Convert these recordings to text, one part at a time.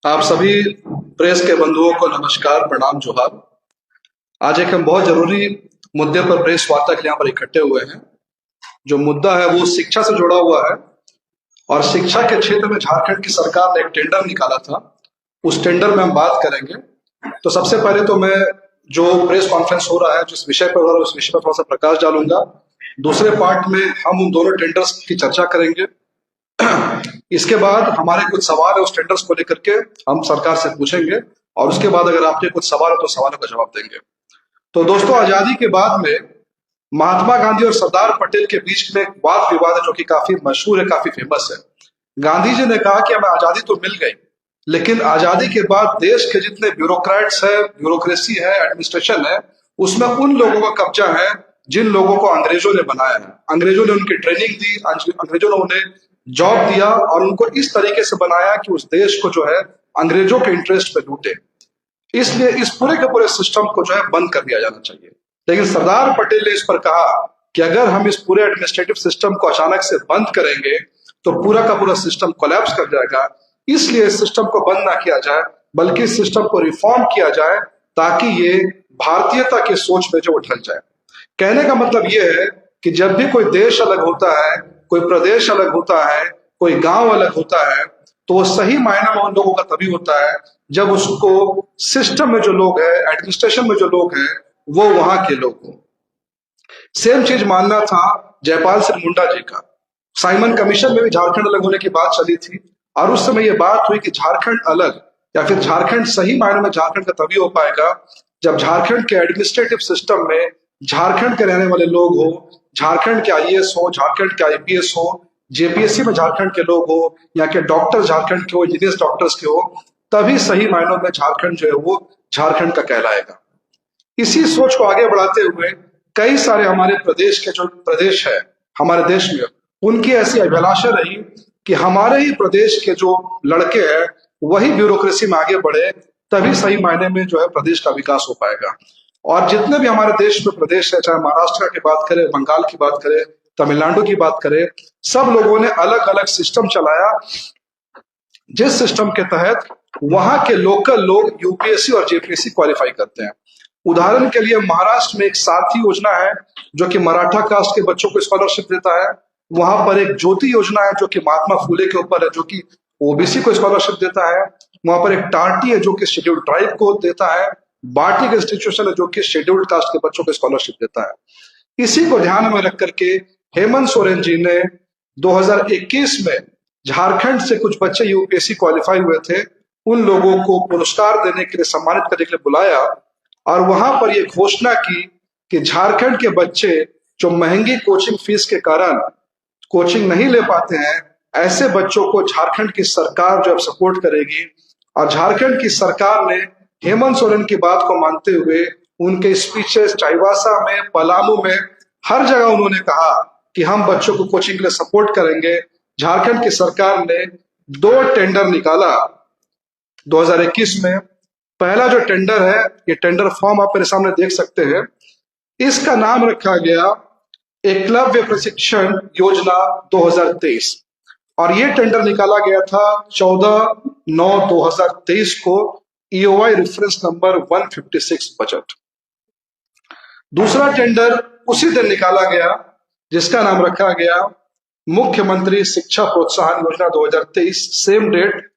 आप सभी प्रेस के बंधुओं को नमस्कार, प्रणाम, जोहार। आज एक हम बहुत जरूरी मुद्दे पर प्रेस वार्ता के लिए यहाँ पर इकट्ठे हुए हैं। जो मुद्दा है वो शिक्षा से जुड़ा हुआ है और शिक्षा के क्षेत्र में झारखंड की सरकार ने एक टेंडर निकाला था। उस टेंडर में हम बात करेंगे। तो सबसे पहले तो मैं जो प्रेस कॉन्फ्रेंस हो रहा है जिस विषय पर हो रहा है उस विषय पर थोड़ा सा प्रकाश डालूंगा। दूसरे पार्ट में हम उन दोनों टेंडर्स की चर्चा करेंगे। इसके बाद हमारे कुछ सवाल है उस टेंडर्स को लेकर के हम सरकार से पूछेंगे और उसके बाद अगर आपके कुछ सवाल है तो सवालों का जवाब देंगे। तो दोस्तों, आजादी के बाद में महात्मा गांधी और सरदार पटेल के बीच में एक वाद विवाद है जो कि काफी मशहूर है, काफी फेमस है। गांधी जी ने कहा कि हमें आजादी तो मिल गई, लेकिन आजादी के बाद देश के जितने ब्यूरोक्रेट्स है, ब्यूरोक्रेसी है, एडमिनिस्ट्रेशन है, उसमें उन लोगों का कब्जा है जिन लोगों को अंग्रेजों ने बनाया है। अंग्रेजों ने उनकी ट्रेनिंग दी, अंग्रेजों ने उन्हें जॉब दिया और उनको इस तरीके से बनाया कि उस देश को जो है अंग्रेजों के इंटरेस्ट पे लूटे। इसलिए इस पूरे के पूरे सिस्टम को जो है बंद कर दिया जाना चाहिए। लेकिन सरदार पटेल ने इस पर कहा कि अगर हम इस पूरे एडमिनिस्ट्रेटिव सिस्टम को अचानक से बंद करेंगे तो पूरा का पूरा सिस्टम कोलैप्स कर जाएगा। इसलिए इस सिस्टम को बंद ना किया जाए बल्कि इस सिस्टम को रिफॉर्म किया जाए ताकि ये भारतीयता की सोच में जो ढल जाए। कहने का मतलब ये है कि जब भी कोई देश अलग होता है, कोई प्रदेश अलग होता है, कोई गांव अलग होता है, तो वो सही मायने में उन लोगों का तभी होता है जब उसको सिस्टम में जो लोग हैं, एडमिनिस्ट्रेशन में जो लोग हैं, वो वहां के लोग हों। सेम चीज मानना था जयपाल सिंह मुंडा जी का। साइमन कमीशन में भी झारखंड अलग होने की बात चली थी और उस समय ये बात हुई कि झारखंड अलग या फिर झारखंड सही मायने में झारखंड का तभी हो पाएगा जब झारखंड के एडमिनिस्ट्रेटिव सिस्टम में झारखंड के रहने वाले लोग हो, झारखंड के आईएएस हो, झारखंड के आईपीएस हो, जेपीएससी में झारखंड के लोग हो, या के डॉक्टर झारखंड के हो, इंजीनियर्स डॉक्टर्स के हो, तभी सही मायनों में झारखंड जो है वो झारखंड का कहलाएगा। इसी सोच को आगे बढ़ाते हुए कई सारे हमारे प्रदेश के जो प्रदेश है हमारे देश में, उनकी ऐसी अभिलाषा रही कि हमारे ही प्रदेश के जो लड़के हैं वही ब्यूरोक्रेसी में आगे बढ़े, तभी सही मायने में जो है प्रदेश का विकास हो पाएगा। और जितने भी हमारे देश में प्रदेश है, चाहे महाराष्ट्र की बात करें, बंगाल की बात करें, तमिलनाडु की बात करें, सब लोगों ने अलग अलग सिस्टम चलाया जिस सिस्टम के तहत वहां के लोकल लोग यूपीएससी और जेपीएससी क्वालिफाई करते हैं। उदाहरण के लिए महाराष्ट्र में एक साथी योजना है जो कि मराठा कास्ट के बच्चों को स्कॉलरशिप देता है। वहां पर एक ज्योति योजना है जो कि महात्मा फुले के ऊपर है, जो कि ओबीसी को स्कॉलरशिप देता है। वहां पर एक टार्टी है जो कि शेड्यूल्ड ट्राइब को देता है। बार्टिक इंस्टीट्यूशन है जो कि शेड्यूल्ड कास्ट के बच्चों को स्कॉलरशिप देता है। इसी को ध्यान में रख करके हेमंत सोरेन जी ने 2021 में झारखंड से कुछ बच्चे यूपीएससी क्वालिफाई हुए थे, उन लोगों को पुरस्कार देने के लिए, सम्मानित करने के लिए बुलाया और वहां पर यह घोषणा की कि झारखंड के बच्चे जो महंगी कोचिंग फीस के कारण कोचिंग नहीं ले पाते हैं, ऐसे बच्चों को झारखंड की सरकार जो अब सपोर्ट करेगी। और झारखंड की सरकार ने हेमंत सोरेन की बात को मानते हुए उनके स्पीचेस चाईबासा में, पलामू में, हर जगह उन्होंने कहा कि हम बच्चों को कोचिंग के लिए सपोर्ट करेंगे। झारखंड की सरकार ने 2 टेंडर निकाला 2021 में। पहला जो टेंडर है, ये टेंडर फॉर्म आप मेरे सामने देख सकते हैं, इसका नाम रखा गया एकलव्य प्रशिक्षण योजना 2023 और ये टेंडर निकाला गया था 14/9/2023 को, ईओआई रेफरेंस नंबर 156 बजट। दूसरा टेंडर उसी दिन निकाला गया जिसका नाम रखा गया मुख्यमंत्री शिक्षा प्रोत्साहन योजना 2023, same date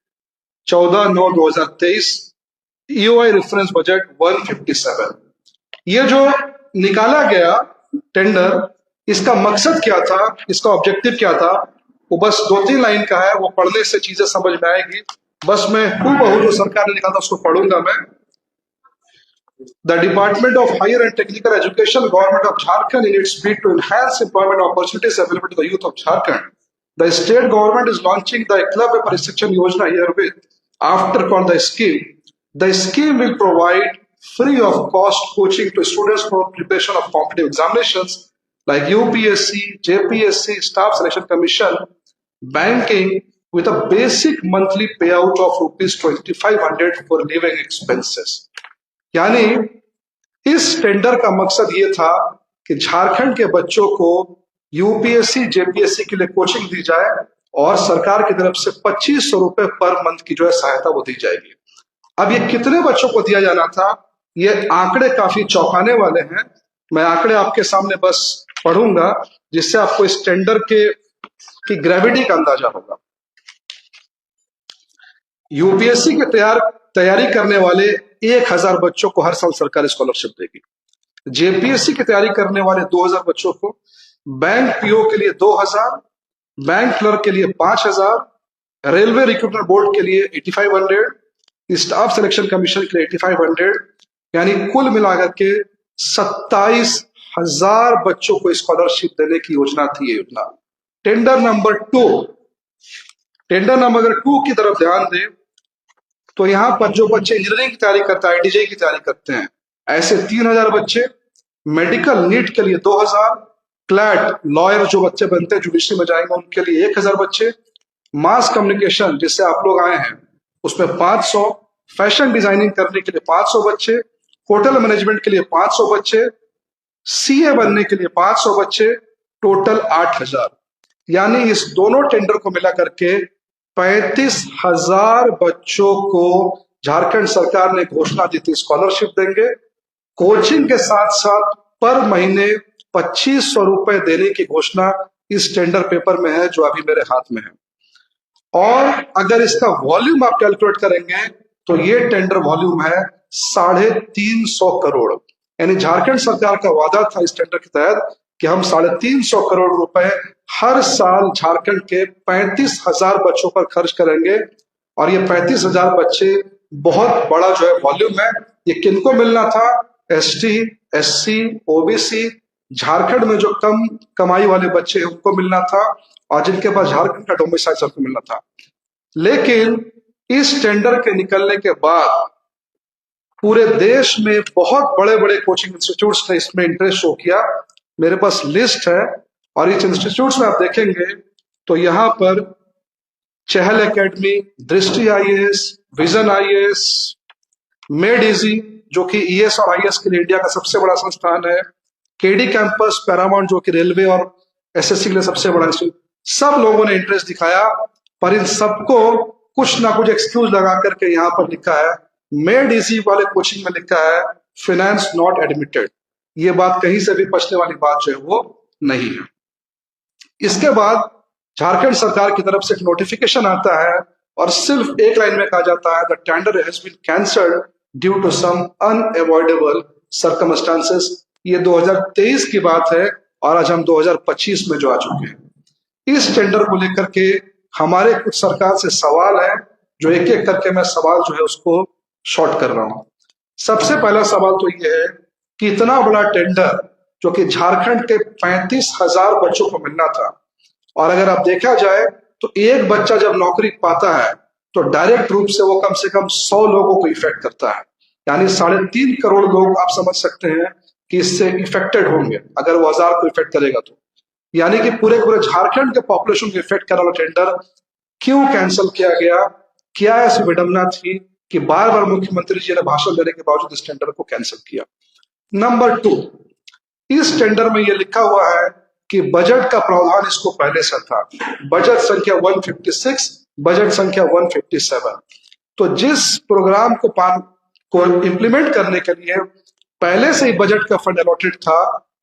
14/9/2023, EOI reference budget 157। ये जो निकाला गया टेंडर, इसका मकसद क्या था, इसका ऑब्जेक्टिव क्या था, वो बस 2-3 लाइन का है। वो पढ़ने से चीजें समझ में आएगी। बस मैं हूबहू जो सरकार ने निकाला उसको पढ़ूंगा मैं। The Department of Higher and Technical Education, Government of Jharkhand, in its bid to enhance employment opportunities available to the youth of Jharkhand, the state government is launching the Eklavya Prashikshan Yojana herewith. After on the scheme will provide free of cost coaching to students for preparation of competitive examinations like UPSC, JPSC, Staff Selection Commission, banking, with a basic monthly payout of ₹2,500 for living expenses. यानी इस tender का मकसद ये था कि झारखंड के बच्चों को यूपीएससी, जेपीएससी के लिए कोचिंग दी जाए और सरकार की तरफ से 2500 रुपए पर मंथ की जो है सहायता वो दी जाएगी। अब ये कितने बच्चों को दिया जाना था, ये आंकड़े काफी चौंकाने वाले हैं। मैं आंकड़े आपके सामने बस पढ़ूंगा जिससे आपको इस टेंडर की ग्रेविटी का अंदाजा होगा। यूपीएससी की तैयारी करने वाले 1000 बच्चों को हर साल सरकार स्कॉलरशिप देगी। जेपीएससी की तैयारी करने वाले 2000 बच्चों को, बैंक पीओ के लिए 2000, बैंक क्लर्क के लिए 5000, रेलवे रिक्रूटमेंट बोर्ड के लिए 8500, स्टाफ सिलेक्शन कमीशन के लिए 8500, यानी कुल मिलाकर के 27000 बच्चों को स्कॉलरशिप देने की योजना थी। ये योजना टेंडर नंबर 2 की तरफ ध्यान दें तो यहाँ पर जो बच्चे इंजीनियरिंग की तैयारी करते हैं, आईटीजे की तैयारी करते हैं, ऐसे 3000 बच्चे, मेडिकल नीट के लिए 2000, क्लैट लॉयर जो बच्चे बनते हैं जुडिशरी में जाएंगे उनके लिए 1000 बच्चे, मास कम्युनिकेशन जिससे आप लोग आए हैं उसमें 500, फैशन डिजाइनिंग करने के लिए 500 बच्चे, होटल मैनेजमेंट के लिए 500 बच्चे, सीए बनने के लिए 500 बच्चे, टोटल 8000। यानी इस दोनों टेंडर को मिला करके 35,000 बच्चों को झारखंड सरकार ने घोषणा दी थी स्कॉलरशिप देंगे। कोचिंग के साथ साथ पर महीने 2500 रुपए देने की घोषणा इस टेंडर पेपर में है जो अभी मेरे हाथ में है। और अगर इसका वॉल्यूम आप कैलकुलेट करेंगे तो ये टेंडर वॉल्यूम है 350 करोड़। यानी झारखंड सरकार का वादा था इस टेंडर के तहत कि हम 350 करोड़ रुपए हर साल झारखंड के 35,000 बच्चों पर खर्च करेंगे। और ये 35,000 बच्चे बहुत बड़ा जो है वॉल्यूम है। ये किनको मिलना था? एसटी, एससी, ओबीसी, झारखंड में जो कम कमाई वाले बच्चे हैं उनको मिलना था और जिनके पास झारखंड का डोमिसाइल सबको मिलना था। लेकिन इस टेंडर के निकलने के बाद पूरे देश में बहुत बड़े बड़े कोचिंग इंस्टीट्यूट्स ने इसमें इंटरेस्ट शो किया। मेरे पास लिस्ट है और इस इंस्टीट्यूट्स में आप देखेंगे तो यहाँ पर चहल एकेडमी, दृष्टि IAS, vision IAS, made easy जो कि ईएस और आईएएस के लिए इंडिया का सबसे बड़ा संस्थान है, केडी कैंपस, पैरामाउंट जो कि रेलवे और एसएससी के लिए सबसे बड़ा इंस्टीट्यूट, सब लोगों ने इंटरेस्ट दिखाया। पर इन सबको कुछ ना कुछ एक्सक्यूज लगा करके यहाँ पर लिखा है, मेड इजी वाले कोचिंग में लिखा है फाइनेंस नॉट एडमिटेड। ये बात कहीं से भी पछने वाली बात जो है वो नहीं है। इसके बाद झारखंड सरकार की तरफ से एक नोटिफिकेशन आता है और सिर्फ एक लाइन में कहा जाता है the tender has been cancelled due to some unavoidable circumstances. ये 2023 की बात है और आज हम 2025 में जो आ चुके हैं। इस टेंडर को लेकर के हमारे कुछ सरकार से सवाल है जो एक एक करके मैं सवाल जो है उसको शॉर्ट कर रहा हूं। सबसे पहला सवाल तो ये है कि इतना बड़ा टेंडर जो कि झारखंड के 35,000 बच्चों को मिलना था, और अगर आप देखा जाए तो एक बच्चा जब नौकरी पाता है तो डायरेक्ट रूप से वो कम से कम 100 लोगों को इफेक्ट करता है। यानी 3.5 करोड़ लोग आप समझ सकते हैं कि इससे इफेक्टेड होंगे अगर वो 1000 को इफेक्ट करेगा तो। यानी कि पूरे झारखंड के पॉपुलेशन को इफेक्ट करने वाला टेंडर क्यों कैंसिल किया गया? क्या ऐसी विडंबना थी कि बार बार मुख्यमंत्री जी ने भाषण देने के बावजूद इस टेंडर को कैंसिल किया? नंबर 2, इस टेंडर में यह लिखा हुआ है कि बजट का प्रावधान इसको पहले से था। बजट संख्या 156, बजट संख्या 157। तो जिस प्रोग्राम को इंप्लीमेंट करने के लिए पहले से ही बजट का फंड अलॉटेड था,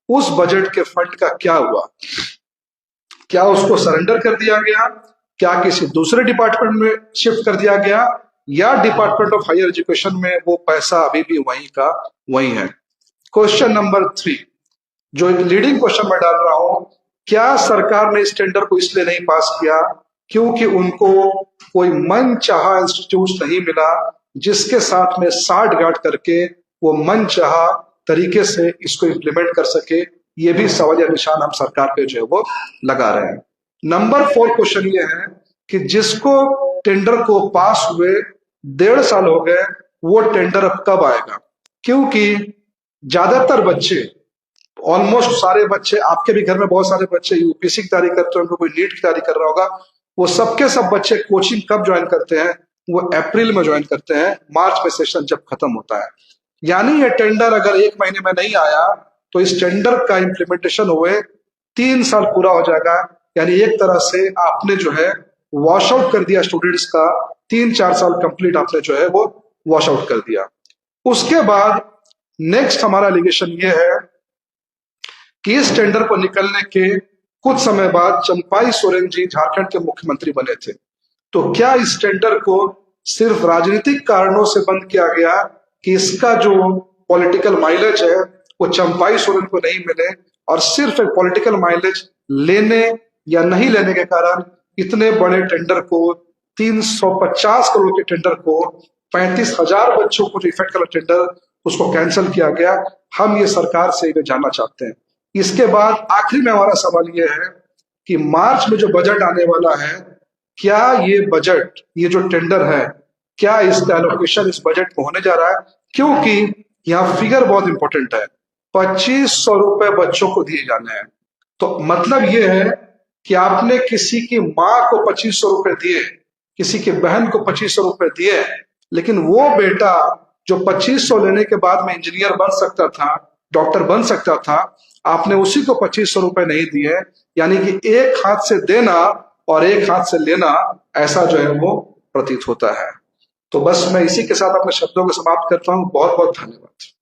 उस बजट के फंड का क्या हुआ? क्या उसको सरेंडर कर दिया गया? क्या किसी दूसरे डिपार्टमेंट में शिफ्ट कर दिया गया? या डिपार्टमेंट ऑफ हायर एजुकेशन में वो पैसा अभी भी वहीं का वहीं है? क्वेश्चन नंबर 3 जो एक लीडिंग क्वेश्चन मैं डाल रहा हूं, क्या सरकार ने इस टेंडर को इसलिए नहीं पास किया क्योंकि उनको कोई मनचाहा इंस्टीट्यूट नहीं मिला जिसके साथ में साठ गांठ करके वो मनचाहा तरीके से इसको इम्प्लीमेंट कर सके? ये भी सवालिया निशान हम सरकार पे जो है वो लगा रहे हैं। नंबर 4 क्वेश्चन ये है कि जिसको टेंडर को पास हुए 1.5 साल हो गए, वो टेंडर अब कब आएगा? क्योंकि ज्यादातर बच्चे, ऑलमोस्ट सारे बच्चे, आपके भी घर में बहुत सारे बच्चे यूपीएससी की तैयारी करते होंगे, कोई नीट की तैयारी कर रहा होगा, वो सबके सब बच्चे कोचिंग कब ज्वाइन करते हैं? वो अप्रैल में ज्वाइन करते हैं, मार्च में सेशन जब खत्म होता है। यानी ये टेंडर अगर 1 महीने में नहीं आया तो इस टेंडर का इम्प्लीमेंटेशन हुए 3 साल पूरा हो जाएगा। यानी एक तरह से आपने जो है वॉश आउट कर दिया स्टूडेंट्स का, 3-4 साल कंप्लीट आपने जो है वो वॉश आउट कर दिया। उसके बाद नेक्स्ट हमारा एलिगेशन ये है कि इस टेंडर को निकलने के कुछ समय बाद चंपाई सोरेन जी झारखंड के मुख्यमंत्री बने थे। तो क्या इस टेंडर को सिर्फ राजनीतिक कारणों से बंद किया गया कि इसका जो पॉलिटिकल माइलेज है वो चंपाई सोरेन को नहीं मिले, और सिर्फ एक पॉलिटिकल माइलेज लेने या नहीं लेने के कारण इतने बड़े टेंडर को, 350 करोड़ के टेंडर को, 35,000 बच्चों को जो इफेक्ट कर टेंडर, उसको कैंसिल किया गया? हम ये सरकार से ये जानना चाहते हैं। इसके बाद आखिरी में हमारा सवाल ये है कि मार्च में जो बजट आने वाला है, क्या ये बजट, ये जो टेंडर है, क्या इसका एलोकेशन इस बजट में होने जा रहा है? क्योंकि यहाँ फिगर बहुत इंपॉर्टेंट है, 2500 रुपए बच्चों को दिए जाने हैं। तो मतलब ये है कि आपने किसी की माँ को 2500 रुपए दिए, किसी की बहन को 2500 रुपए दिए, लेकिन वो बेटा जो 2500 लेने के बाद में इंजीनियर बन सकता था, डॉक्टर बन सकता था, आपने उसी को 2500 रुपए नहीं दिए। यानी कि एक हाथ से देना और एक हाथ से लेना, ऐसा जो है वो प्रतीत होता है। तो बस मैं इसी के साथ अपने शब्दों को समाप्त करता हूं। बहुत बहुत धन्यवाद।